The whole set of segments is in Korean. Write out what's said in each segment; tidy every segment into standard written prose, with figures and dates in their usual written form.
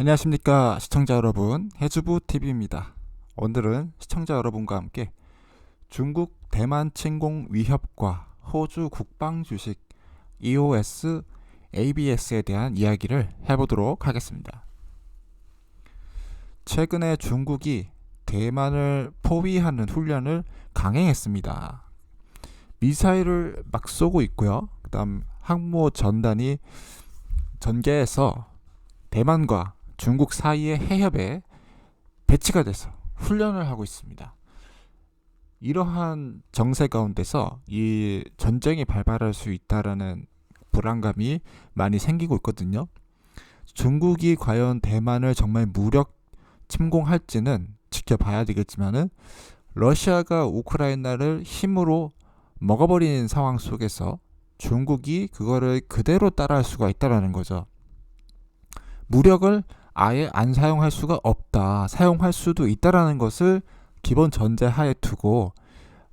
안녕하십니까 시청자 여러분, 해주부 TV입니다. 오늘은 시청자 여러분과 함께 중국 대만 침공 위협과 호주 국방 주식 EOS, ABS에 대한 이야기를 해보도록 하겠습니다. 최근에 중국이 대만을 포위하는 훈련을 강행했습니다. 미사일을 막 쏘고 있고요. 그 다음 항모 전단이 전개해서 대만과 중국 사이의 해협에 배치가 돼서 훈련을 하고 있습니다. 이러한 정세 가운데서 이 전쟁이 발발할 수 있다라는 불안감이 많이 생기고 있거든요. 중국이 과연 대만을 정말 무력 침공할지는 지켜봐야 되겠지만은 러시아가 우크라이나를 힘으로 먹어버리는 상황 속에서 중국이 그거를 그대로 따라할 수가 있다라는 거죠. 무력을 아예 안 사용할 수가 없다. 사용할 수도 있다라는 것을 기본 전제하에 두고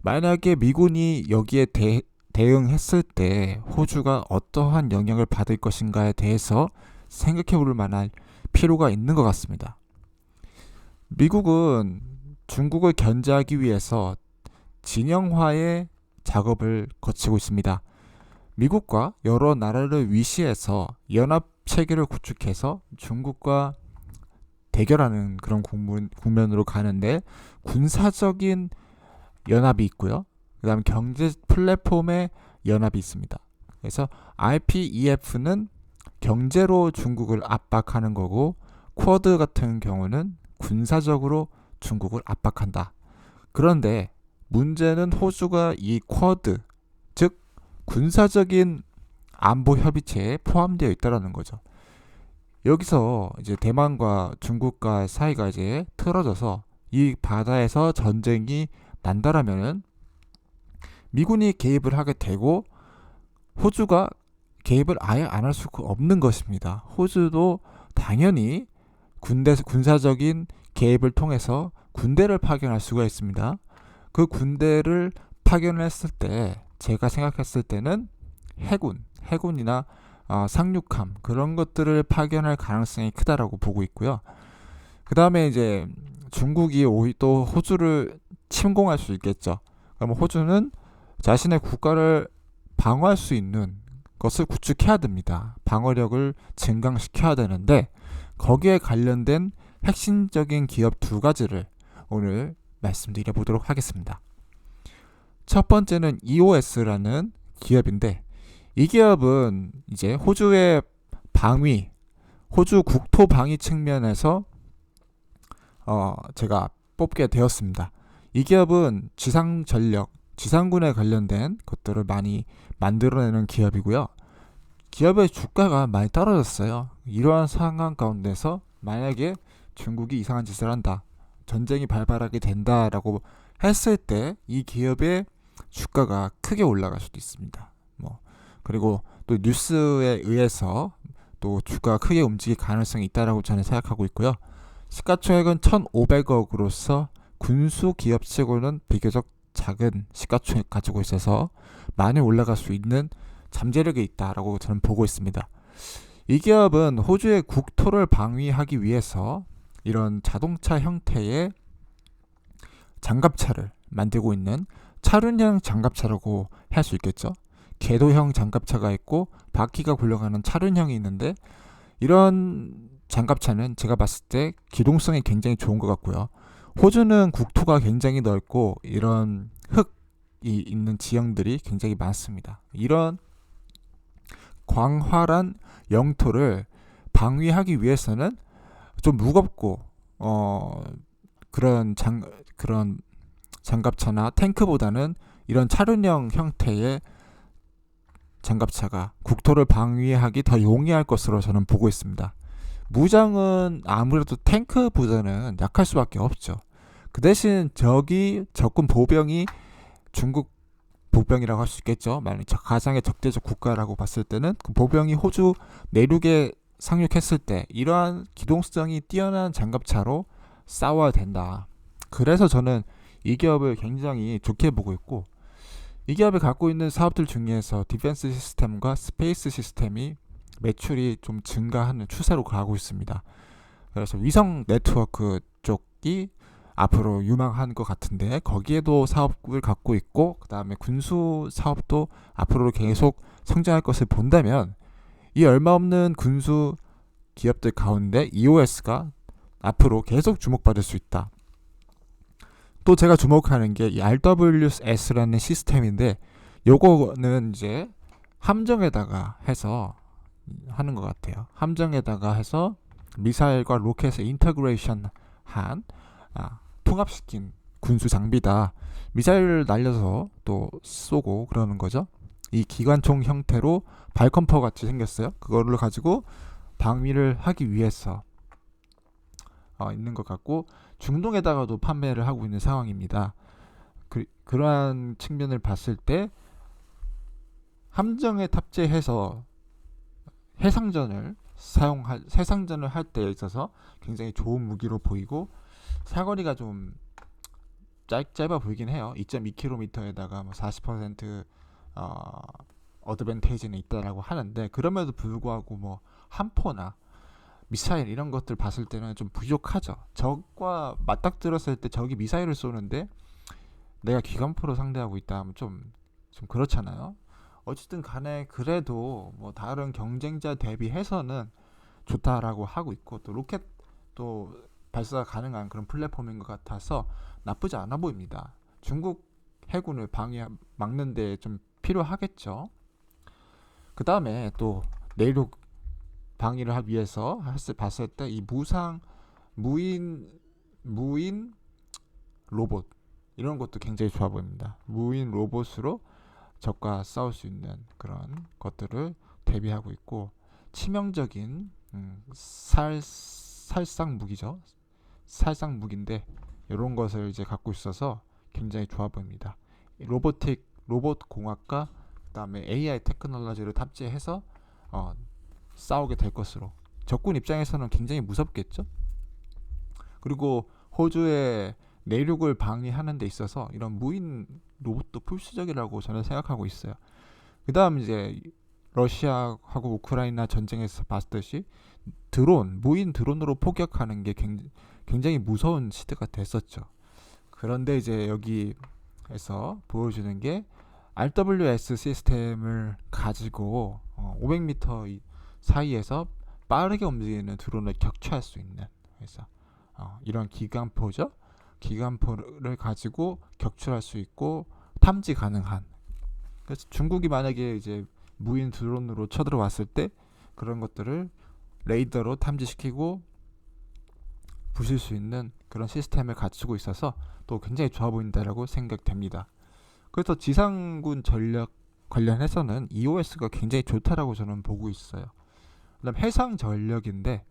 만약에 미군이 여기에 대응했을 때 호주가 어떠한 영향을 받을 것인가에 대해서 생각해 볼 만한 필요가 있는 것 같습니다. 미국은 중국을 견제하기 위해서 진영화의 작업을 거치고 있습니다. 미국과 여러 나라를 위시해서 연합 체계를 구축해서 중국과 대결하는 그런 국면으로 가는데 군사적인 연합이 있고요. 그 다음 경제 플랫폼의 연합이 있습니다. 그래서 RPEF는 경제로 중국을 압박하는 거고 쿼드 같은 경우는 군사적으로 중국을 압박한다. 그런데 문제는 호주가 이 쿼드, 즉 군사적인 안보 협의체에 포함되어 있다라는 거죠. 여기서 이제 대만과 중국과 사이가 이제 틀어져서 이 바다에서 전쟁이 난다라면은 미군이 개입을 하게 되고 호주가 개입을 아예 안 할 수가 없는 것입니다. 호주도 당연히 군사적인 개입을 통해서 군대를 파견할 수가 있습니다. 그 군대를 파견했을 때 제가 생각했을 때는 해군이나 상륙함 그런 것들을 파견할 가능성이 크다라고 보고 있고요. 그 다음에 이제 중국이 또 호주를 침공할 수 있겠죠. 그럼 호주는 자신의 국가를 방어할 수 있는 것을 구축해야 됩니다. 방어력을 증강시켜야 되는데 거기에 관련된 핵심적인 기업 두 가지를 오늘 말씀드려 보도록 하겠습니다. 첫 번째는 EOS라는 기업인데 이 기업은 이제 호주의 방위, 호주 국토 방위 측면에서 제가 뽑게 되었습니다. 이 기업은 지상 전력, 지상군에 관련된 것들을 많이 만들어내는 기업이고요. 기업의 주가가 많이 떨어졌어요. 이러한 상황 가운데서 만약에 중국이 이상한 짓을 한다, 전쟁이 발발하게 된다라고 했을 때 이 기업의 주가가 크게 올라갈 수도 있습니다. 그리고 또 뉴스에 의해서 또 주가가 크게 움직일 가능성이 있다라고 저는 생각하고 있고요. 시가총액은 1,500억으로서 군수 기업치고는 비교적 작은 시가총액 가지고 있어서 많이 올라갈 수 있는 잠재력이 있다라고 저는 보고 있습니다. 이 기업은 호주의 국토를 방위하기 위해서 이런 자동차 형태의 장갑차를 만들고 있는 차륜형 장갑차라고 할 수 있겠죠. 궤도형 장갑차가 있고 바퀴가 굴러가는 차륜형이 있는데 이런 장갑차는 제가 봤을 때 기동성이 굉장히 좋은 것 같고요. 호주는 국토가 굉장히 넓고 이런 흙이 있는 지형들이 굉장히 많습니다. 이런 광활한 영토를 방위하기 위해서는 좀 무겁고 그런 장갑차나 탱크보다는 이런 차륜형 형태의 장갑차가 국토를 방위하기 더 용이할 것으로 저는 보고 있습니다. 무장은 아무래도 탱크보다는 약할 수밖에 없죠. 그 대신 적군 보병이 중국 보병이라고 할 수 있겠죠. 만약 가장의 적대적 국가라고 봤을 때는 그 보병이 호주 내륙에 상륙했을 때 이러한 기동성이 뛰어난 장갑차로 싸워야 된다. 그래서 저는 이 기업을 굉장히 좋게 보고 있고, 이 기업이 갖고 있는 사업들 중에서 디펜스 시스템과 스페이스 시스템이 매출이 좀 증가하는 추세로 가고 있습니다. 그래서 위성 네트워크 쪽이 앞으로 유망한 것 같은데 거기에도 사업을 갖고 있고 그 다음에 군수 사업도 앞으로 계속 성장할 것을 본다면 이 얼마 없는 군수 기업들 가운데 EOS가 앞으로 계속 주목받을 수 있다. 또 제가 주목하는 게 이 RWS라는 시스템인데 요거는 이제 함정에다가 해서 하는 것 같아요. 함정에다가 해서 미사일과 로켓을 인터그레이션 한 통합시킨 군수 장비다. 미사일을 날려서 또 쏘고 그러는 거죠. 이 기관총 형태로 발컴퍼 같이 생겼어요. 그거를 가지고 방위를 하기 위해서 있는 것 같고 중동에다가도 판매를 하고 있는 상황입니다. 그러한 측면을 봤을 때 함정에 탑재해서 해상전을 할 때에 있어서 굉장히 좋은 무기로 보이고 사거리가 좀 짧아 보이긴 해요. 2.2km에다가 뭐 40% 어드밴테이지는 있다라고 하는데 그럼에도 불구하고 뭐 함포나 미사일 이런 것들 봤을 때는 좀 부족하죠. 적과 맞닥뜨렸을 때 적이 미사일을 쏘는데 내가 기관포로 상대하고 있다 하면 좀 그렇잖아요. 어쨌든 간에 그래도 뭐 다른 경쟁자 대비해서는 좋다라고 하고 있고 또 로켓도 발사가 가능한 그런 플랫폼인 것 같아서 나쁘지 않아 보입니다. 중국 해군을 막는 데 좀 필요하겠죠. 그 다음에 또 내륙 방위를 하기 위해서 봤을 때 이 무인 로봇 이런 것도 굉장히 좋아 보입니다. 무인 로봇으로 적과 싸울 수 있는 그런 것들을 대비하고 있고 치명적인 살상 무기죠. 살상 무기인데 이런 것을 이제 갖고 있어서 굉장히 좋아 보입니다. 로봇 공학과 그다음에 AI 테크놀로지를 탑재해서 싸우게 될 것으로 적군 입장에서는 굉장히 무섭겠죠. 그리고 호주의 내륙을 방위하는 데 있어서 이런 무인 로봇도 필수적이라고 저는 생각하고 있어요. 그 다음 이제 러시아하고 우크라이나 전쟁에서 봤듯이 무인 드론으로 포격하는 게 굉장히 무서운 시대가 됐었죠. 그런데 이제 여기에서 보여주는 게 RWS 시스템을 가지고 500m 사이에서 빠르게 움직이는 드론을 격추할 수 있는 그래서 이런 기관포죠. 기관포를 가지고 격추할 수 있고 탐지 가능한. 그래서 중국이 만약에 이제 무인 드론으로 쳐들어왔을 때 그런 것들을 레이더로 탐지시키고 부술 수 있는 그런 시스템을 갖추고 있어서 또 굉장히 좋아 보인다라고 생각됩니다. 그래서 지상군 전력 관련해서는 EOS가 굉장히 좋다라고 저는 보고 있어요. 그다음 해상 전력인데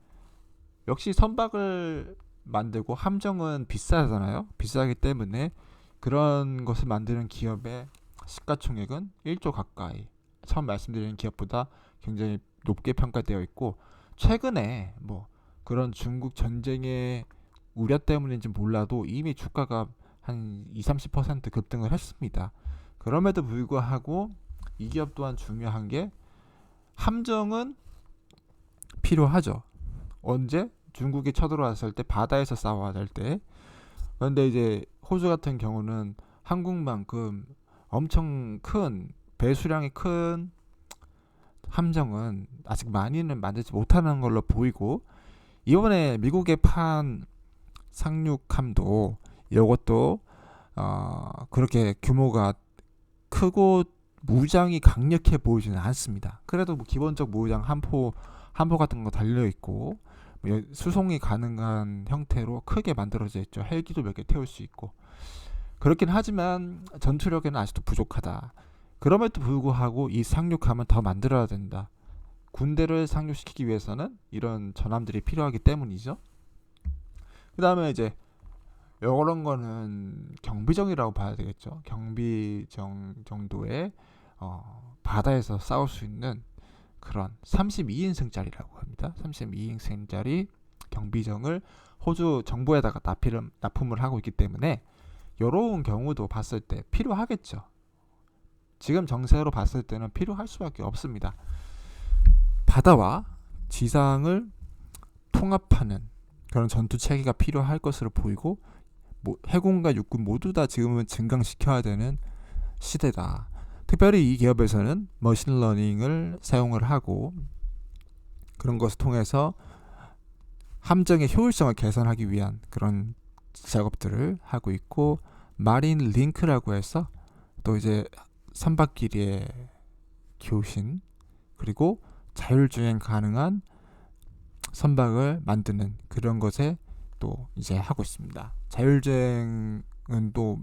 역시 선박을 만들고 함정은 비싸잖아요. 비싸기 때문에 그런 것을 만드는 기업의 시가총액은 1조 가까이 처음 말씀드린 기업보다 굉장히 높게 평가되어 있고 최근에 뭐 그런 중국 전쟁의 우려 때문인지 몰라도 이미 주가가 한 20-30% 급등을 했습니다. 그럼에도 불구하고 이 기업 또한 중요한 게 함정은 필요하죠. 언제? 중국이 쳐들어왔을 때 바다에서 싸워야 될 때. 그런데 이제 호주 같은 경우는 한국만큼 엄청 큰 배수량이 큰 함정은 아직 많이는 만들지 못하는 걸로 보이고 이번에 미국의 판 상륙함도 이것도 그렇게 규모가 크고 무장이 강력해 보이지는 않습니다. 그래도 뭐 기본적 무장 함포 같은 거 달려 있고 수송이 가능한 형태로 크게 만들어져 있죠. 헬기도 몇 개 태울 수 있고 그렇긴 하지만 전투력에는 아직도 부족하다. 그럼에도 불구하고 이 상륙함은 더 만들어야 된다. 군대를 상륙시키기 위해서는 이런 전함들이 필요하기 때문이죠. 그 다음에 이제 이런 거는 경비정이라고 봐야 되겠죠. 경비정 정도의 바다에서 싸울 수 있는 그런 32인승짜리라고 합니다. 32인승짜리 경비정을 호주 정부에다가 납품을 하고 있기 때문에 이런 경우도 봤을 때 필요하겠죠. 지금 정세로 봤을 때는 필요할 수밖에 없습니다. 바다와 지상을 통합하는 그런 전투 체계가 필요할 것으로 보이고, 해군과 육군 모두 다 지금은 증강시켜야 되는 시대다. 특별히 이 기업에서는 머신러닝을 사용을 하고 그런 것을 통해서 함정의 효율성을 개선하기 위한 그런 작업들을 하고 있고, 마린 링크라고 해서 또 이제 선박끼리의 교신, 그리고 자율주행 가능한 선박을 만드는 그런 것에 또 이제 하고 있습니다. 자율주행은 또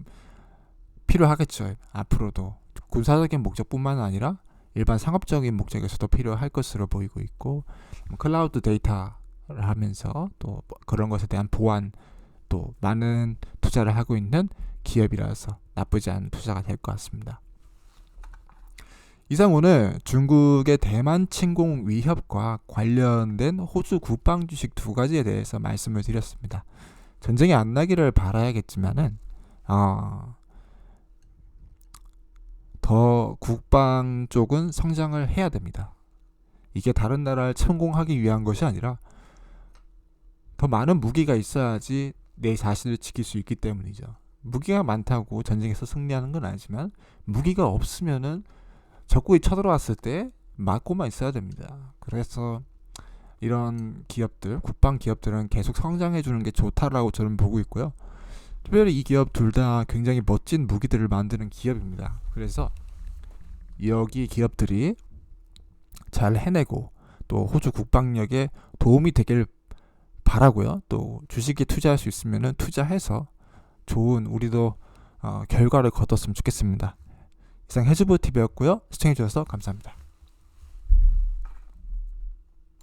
필요하겠죠. 앞으로도 군사적인 목적뿐만 아니라 일반 상업적인 목적에서도 필요할 것으로 보이고 있고, 클라우드 데이터를 하면서 또 그런 것에 대한 보안, 또 많은 투자를 하고 있는 기업이라서 나쁘지 않은 투자가 될 것 같습니다. 이상 오늘 중국의 대만 침공 위협과 관련된 호주 국방 주식 두 가지에 대해서 말씀을 드렸습니다. 전쟁이 안 나기를 바라야겠지만은 더 국방 쪽은 성장을 해야 됩니다. 이게 다른 나라를 침공하기 위한 것이 아니라 더 많은 무기가 있어야지 내 자신을 지킬 수 있기 때문이죠. 무기가 많다고 전쟁에서 승리하는 건 아니지만, 무기가 없으면은 적국이 쳐들어왔을 때 막고만 있어야 됩니다. 그래서 이런 기업들, 국방 기업들은 계속 성장해 주는 게 좋다라고 저는 보고 있고요. 특별히 이 기업 둘 다 굉장히 멋진 무기들을 만드는 기업입니다. 그래서 여기 기업들이 잘 해내고 또 호주 국방력에 도움이 되길 바라고요. 또 주식에 투자할 수 있으면 투자해서 좋은 우리도 결과를 거뒀으면 좋겠습니다. 이상 해주부 TV였고요. 시청해주셔서 감사합니다.